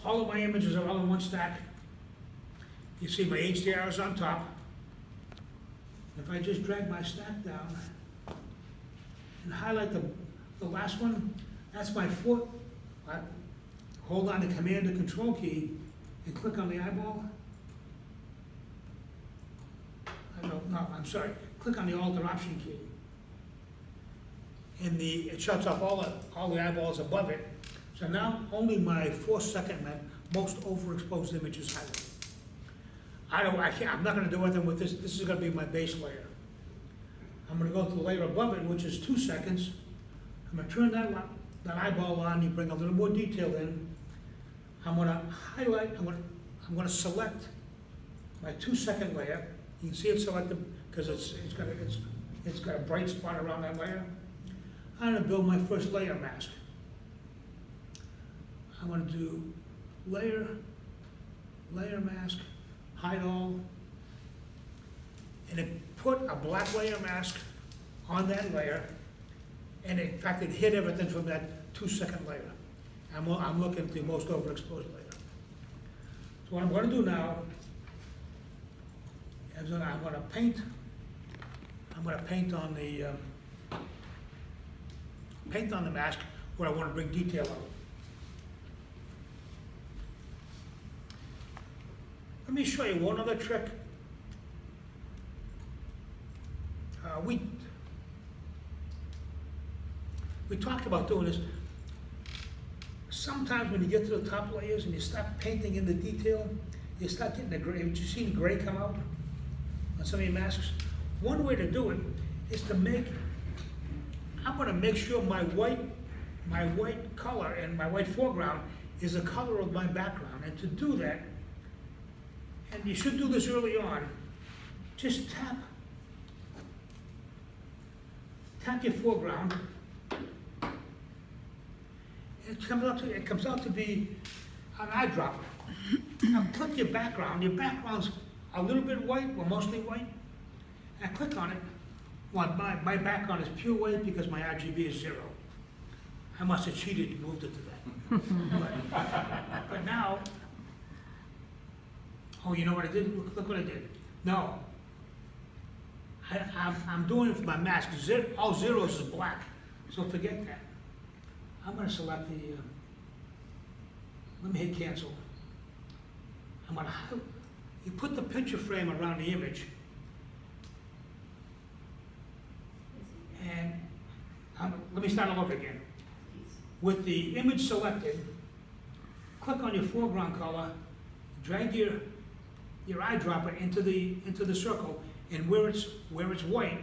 all of my images are all in one stack. You see my HDR is on top. If I just drag my stack down and highlight the last one, that's my foot. I hold on the Command or Control key and click on the eyeball. I'm sorry, click on the Alt or Option key. And it shuts off all the eyeballs above it. So now only my 4-second, my most overexposed image is highlighted. I'm not gonna do anything with this. This is gonna be my base layer. I'm gonna go to the layer above it, which is 2 seconds. I'm gonna turn that eyeball on, you bring a little more detail in. I'm gonna highlight, I'm gonna select my 2-second layer. You can see it selected because it's got a bright spot around that layer. I'm gonna build my first layer mask. I'm gonna do layer mask, hide all, and it put a black layer mask on that layer, and in fact it hid everything from that 2-second layer. I'm looking at the most overexposed layer. So what I'm gonna do now is I'm gonna paint on the mask where I want to bring detail out. Let me show you one other trick. We talked about doing this. Sometimes when you get to the top layers and you start painting in the detail, you start getting the gray. Have you seen gray come out on some of your masks? One way to do it is I'm gonna make sure my white color and my white foreground is the color of my background. And to do that, and you should do this early on, just tap your foreground. It comes out to be an eyedropper. Now click your background. Your background's a little bit white, or mostly white. And click on it. Well, my background is pure white because my RGB is 0. I must have cheated and moved it to that. But now, oh, you know what I did? Look what I did. No. I'm doing it for my mask. All zeros is black, so forget that. I'm going to select let me hit cancel. You put the picture frame around the image, and let me start all over again. With the image selected, click on your foreground color, drag your eyedropper into the circle, and where it's white,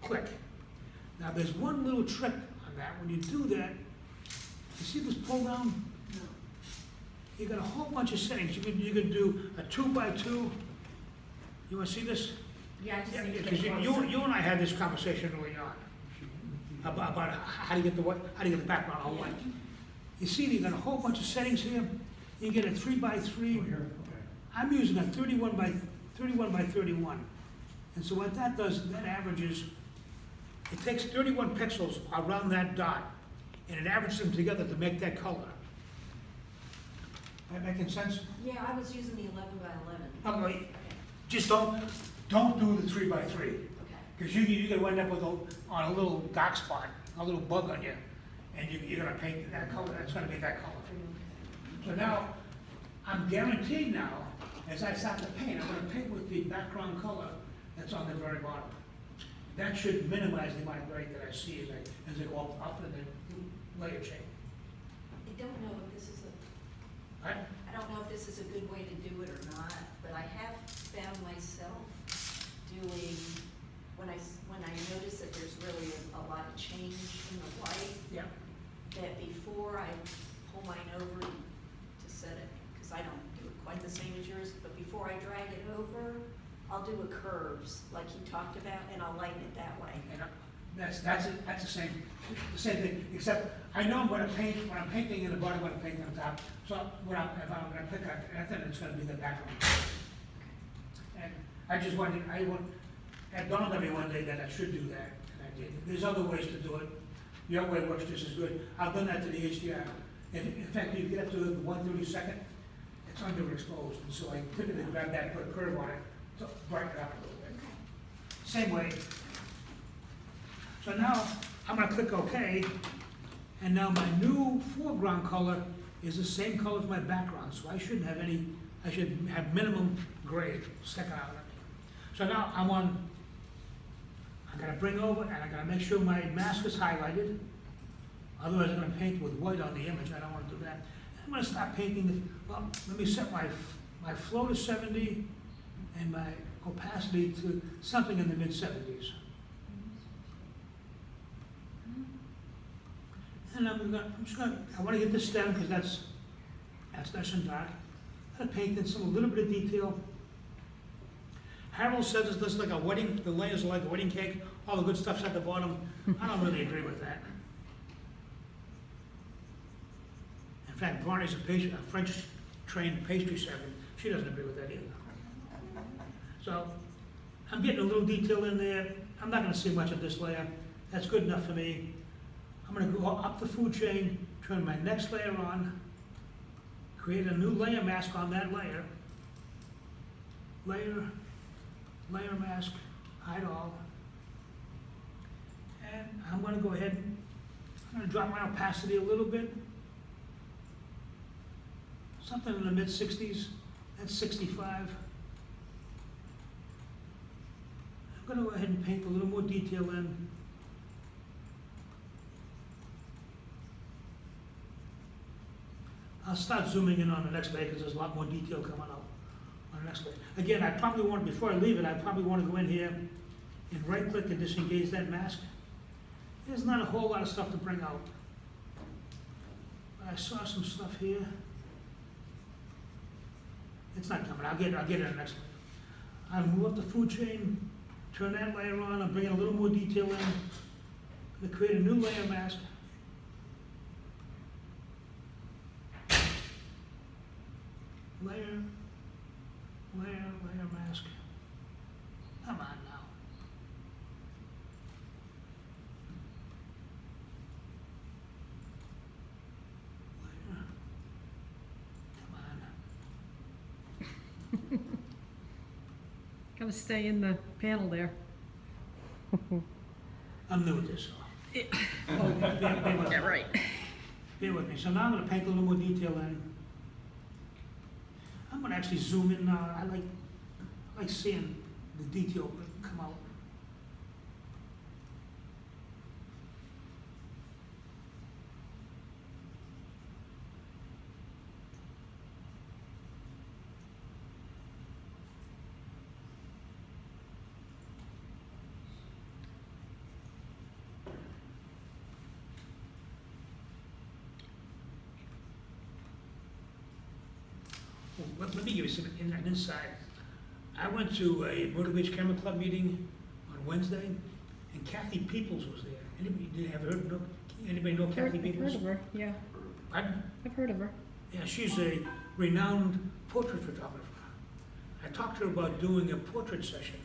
click. Now there's one little trick on that. When you do that, you see this pull down? No. You got a whole bunch of settings. You can do a 2x2. You want to see this? Yeah, I just need to because get you and I had this conversation early on about how to get the background all white. You see, you got a whole bunch of settings here. You get a 3x3. Okay. I'm using a 31 by 31. And so what that does, that averages, it takes 31 pixels around that dot, and it averages them together to make that color. That making sense? Yeah, I was using the 11 by 11. Okay. Just don't do the 3x3. Okay. Because you're gonna wind up with on a little dark spot, a little bug on you, and you're gonna paint that color. It's gonna be that color. So now, I'm guaranteed now, as I start to paint, I'm gonna paint with the background color that's on the very bottom. That should minimize the amount of gray that I see as I go up in the layer chain. I don't know if this is Right? I don't know if this is a good way to do it or not, but I have found myself doing, when I notice that there's really a lot of change in the white, Yeah. that before I pull mine over to set it, because I don't do it quite the same as yours, but before I drag it over, I'll do a curves like you talked about, and I'll lighten it that way. And that's the same thing, except I know when I'm painting in the bottom, when I'm painting on top. So if I'm going to pick up, then it's going to be the background. And I just wanted, it dawned on me one day that I should do that, and I did. There's other ways to do it. Your way works just as good. I've done that to the HDR. In fact, you get up to the 132nd, it's underexposed, and so I typically grab that, put a curve on it, to brighten it up a little bit. Same way. So now, I'm gonna click OK, and now my new foreground color is the same color as my background, so I shouldn't have any, I should have minimum gray sticking out of it. So now I'm gonna bring over and I'm gonna make sure my mask is highlighted. Otherwise, I'm gonna paint with white on the image, I don't wanna do that. I'm gonna start painting, well, let me set my flow to 70 and my opacity to something in the mid-70s. And I wanna get this stem, because that's nice and dark. I'm gonna paint in a little bit of detail. Harold says this looks like a wedding, the layers are like a wedding cake, all the good stuff's at the bottom. I don't really agree with that. In fact, Barney's a French-trained pastry chef, and she doesn't agree with that either. So, I'm getting a little detail in there. I'm not gonna see much of this layer. That's good enough for me. I'm gonna go up the food chain, turn my next layer on, create a new layer mask on that layer. Layer mask, hide all. And I'm gonna go ahead, I'm gonna drop my opacity a little bit. Something in the mid-60s, that's 65. I'm gonna go ahead and paint a little more detail in. I'll start zooming in on the next layer because there's a lot more detail coming out on the next layer. Again, I probably want, before I leave it, I probably want to go in here and right-click and disengage that mask. There's not a whole lot of stuff to bring out. But I saw some stuff here. It's not coming, I'll get it in the next layer. I'll move up the food chain, turn that layer on, I'm bringing a little more detail in. I'm gonna create a new layer mask. Layer mask. Come on now. Layer. Come on. Gotta stay in the panel there. I'm new at this, so. Bear with me. Yeah, right. Bear with me. So now I'm gonna paint a little more detail in. I'm gonna actually zoom in, I like seeing the detail come out. Let me give you some an insight. I went to a Myrtle Beach Camera Club meeting on Wednesday, and Kathy Peoples was there. Anybody know Kathy I've Peoples? heard of her, yeah. Pardon? I've heard of her. Yeah, she's a renowned portrait photographer. I talked to her about doing a portrait session.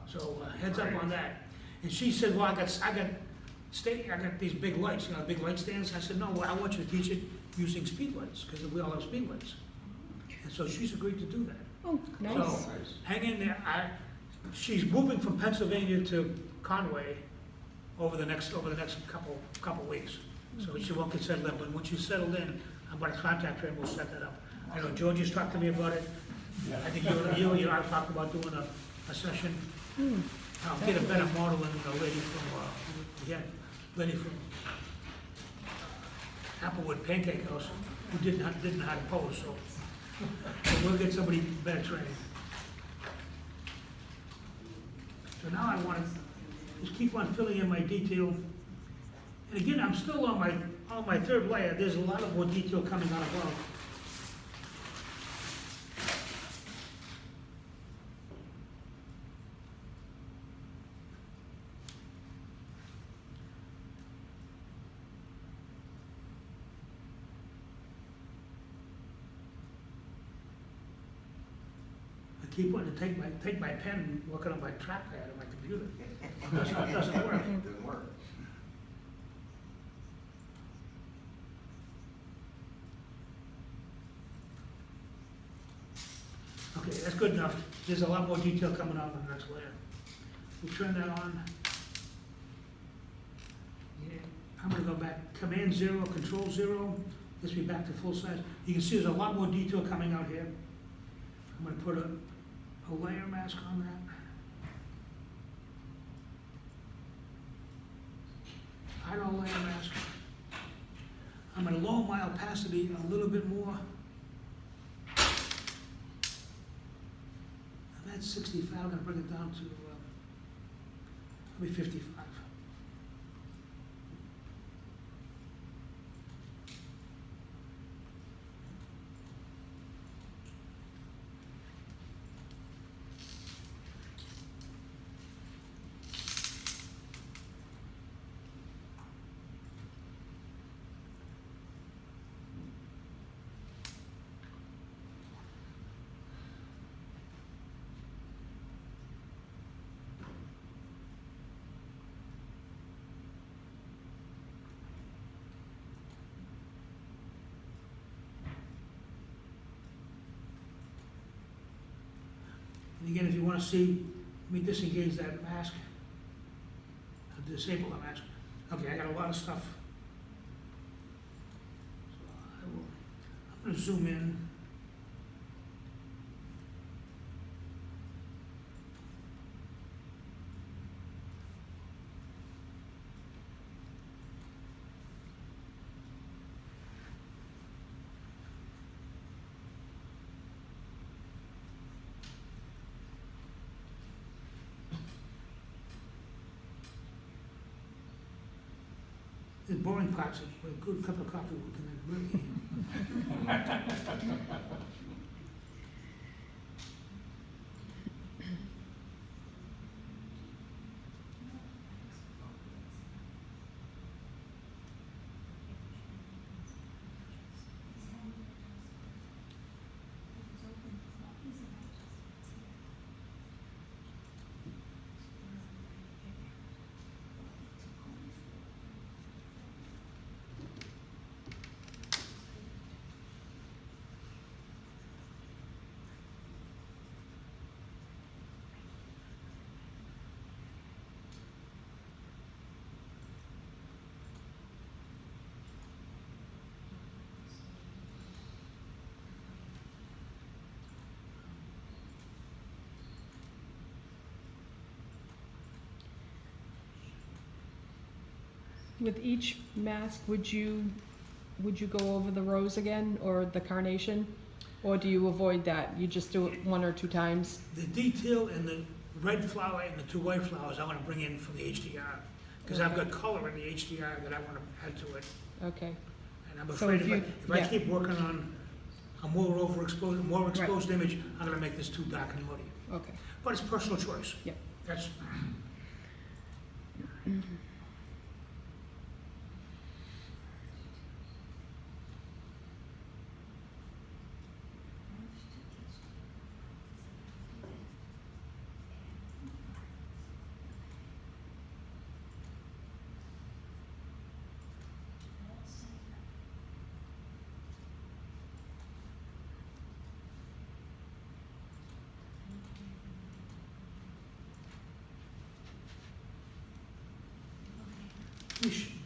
So heads up on that. And she said, well, I got these big lights, big light stands. I said, no, well, I want you to teach it using speed lights, because we all have speed lights. And so she's agreed to do that. Oh, nice. So hang in there. She's moving from Pennsylvania to Conway over the next couple weeks. So she won't get settled in, but when she's settled in, I'm gonna contact her and we'll set that up. I know Georgie's talked to me about it. I think you and I talked about doing a session. I'll get a better model than the lady from, lady from Applewood Pancake House, who didn't know how to pose, so we'll get somebody better trained. So now I want to just keep on filling in my detail. And again, I'm still on my third layer. There's a lot of more detail coming out above. I keep wanting to take my pen and look on my trackpad on my computer. It doesn't work. Didn't work. that's good enough. There's a lot more detail coming out on the next layer. We'll turn that on. Yeah, I'm gonna go back, Command 0, Control 0, this will be back to full size. You can see there's a lot more detail coming out here. I'm gonna put a layer mask on that. Idle layer mask. I'm gonna lower my opacity a little bit more. I'm at 65, I'm gonna bring it down to, maybe 55. And again, if you want to see me disengage that mask, disable the mask. Okay, I got a lot of stuff. So I'm going to zoom in. The boring parts with a good cup of coffee, we can really. With each mask, would you go over the rose again, or the carnation? Or do you avoid that? You just do it 1 or 2 times? The detail in the red flower and the 2 white flowers I want to bring in from the HDR. Because I've got color in the HDR that I want to add to it. Okay, And I'm So afraid if if I yeah. keep working on a more exposed image, I'm gonna make this too dark and muddy. okay. But it's personal choice. Yep. That's, let me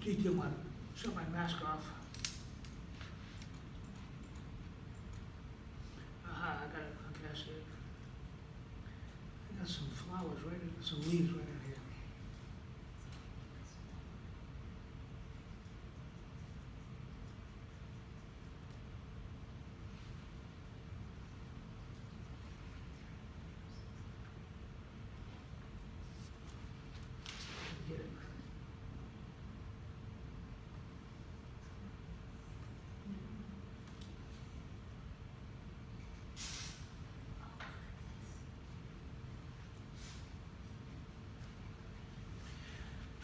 detail my, shut my mask off. Aha, I got it, okay, I see it. I got some flowers right in, some leaves right in here. Get it.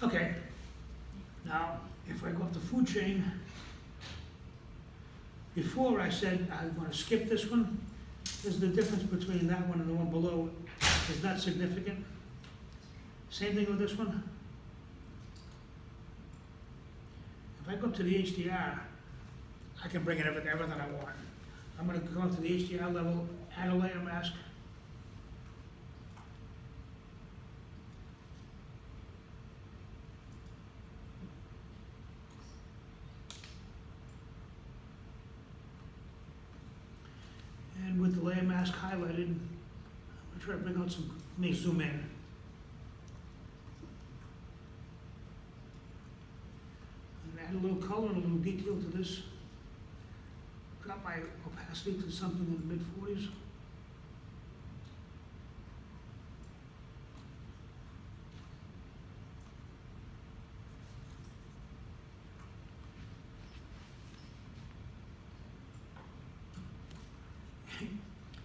Okay, now, if I go up the food chain, before I said I want to skip this one, is the difference between that one and the one below is not significant. Same thing with this one. If I go up to the HDR, I can bring in everything I want. I'm gonna go up to the HDR level, add a layer mask. layer mask highlighted. I'm gonna try to bring out some, let me zoom in. And add a little color and a little detail to this. Drop my opacity to something in the mid-40s.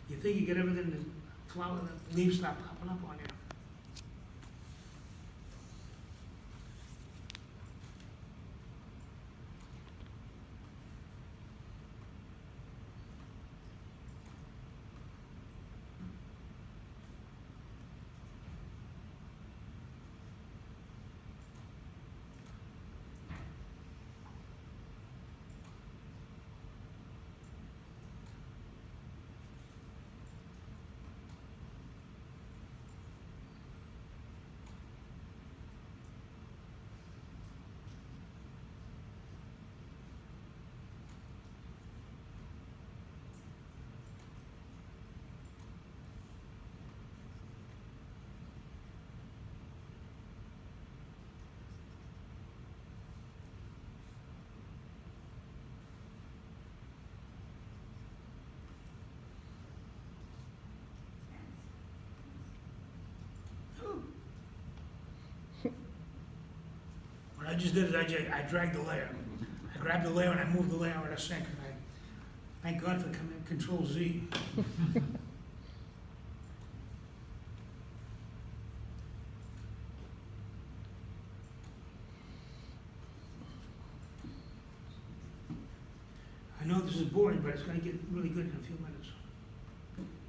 You think you get everything, the flower, the leaves start popping up on you. What I just did is I dragged the layer. I grabbed the layer and I moved the layer out of the sink. And thank God for Control Z. I know this is boring, but it's gonna get really good in a few minutes.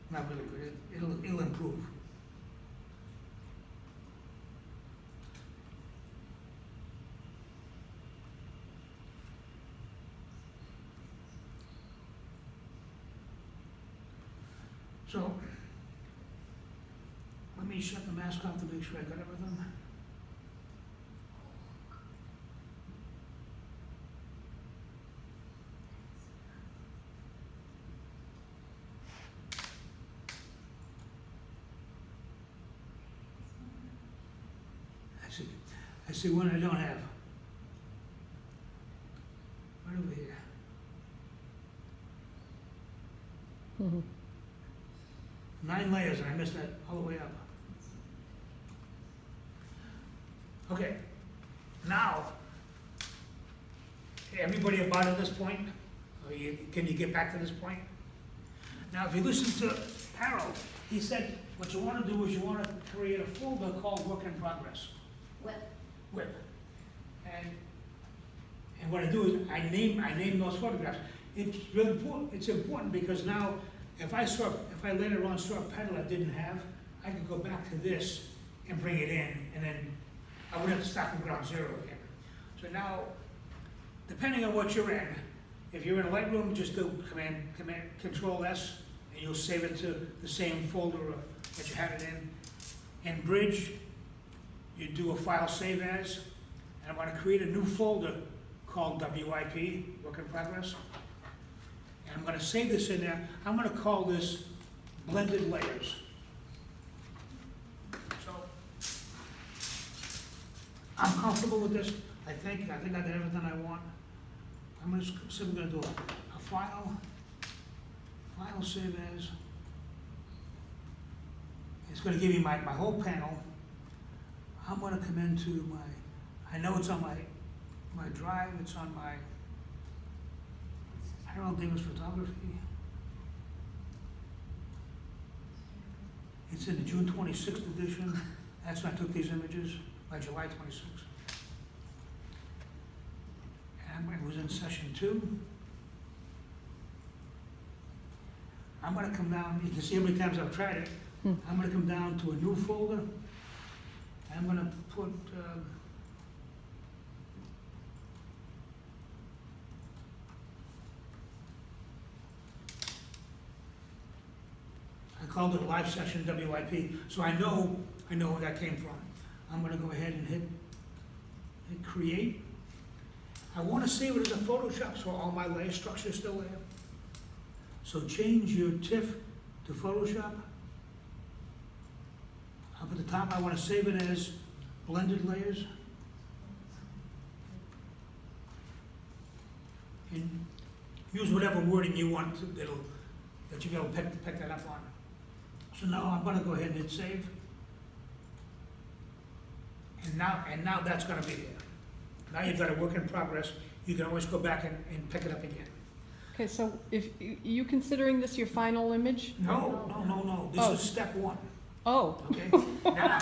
Not really good, it'll improve. So, let me shut the mask off to make sure I got everything. I see one I don't have. Right over here. Mhm. 9 layers, and I missed that all the way up. Okay, now, everybody about at this point? Or can you get back to this point? Now, if you listen to Harold, he said, what you want to do is you want to create a folder called Work in Progress. Whip. And what I do is I name those photographs. It's really important. It's important because now, if I later on saw a pedal I didn't have, I could go back to this and bring it in, and then I wouldn't have to start from ground zero again. So now, depending on what you're in, if you're in Lightroom, just do Command Control S, and you'll save it to the same folder that you had it in. In Bridge, you do a file save as, and I'm going to create a new folder called WIP, Work in Progress. And I'm going to save this in there. I'm going to call this Blended Layers. So, I'm comfortable with this. I think I got everything I want. I'm going to do a file save as. It's going to give me my whole panel. I'm going to come into I know it's on my drive, it's on my Harold Davis Photography. It's in the June 26th edition. That's when I took these images, by July 26th. And it was in session 2. I'm going to come down, you can see how many times I've tried it. I'm going to come down to a new folder. I'm going to put, I called it Live Session WIP, so I know where that came from. I'm going to go ahead and hit Create. I want to save it as a Photoshop, so all my layer structure is still there. So change your TIFF to Photoshop. Up at the top, I wanna save it as blended layers. And use whatever wording you want that you'll be able to pick that up on. So now I'm gonna go ahead and hit save. And now that's gonna be there. Now you've got a work in progress, you can always go back and pick it up again. Okay, so if, you considering this your final image? No, this Oh. is step one, Oh, okay? Now,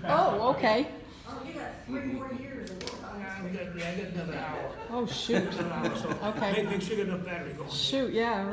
oh, okay. Oh, you got 3 more years of work on I got another hour. Oh, shoot. Another hour, so Okay. make sure you get enough battery going. Shoot, yeah, right.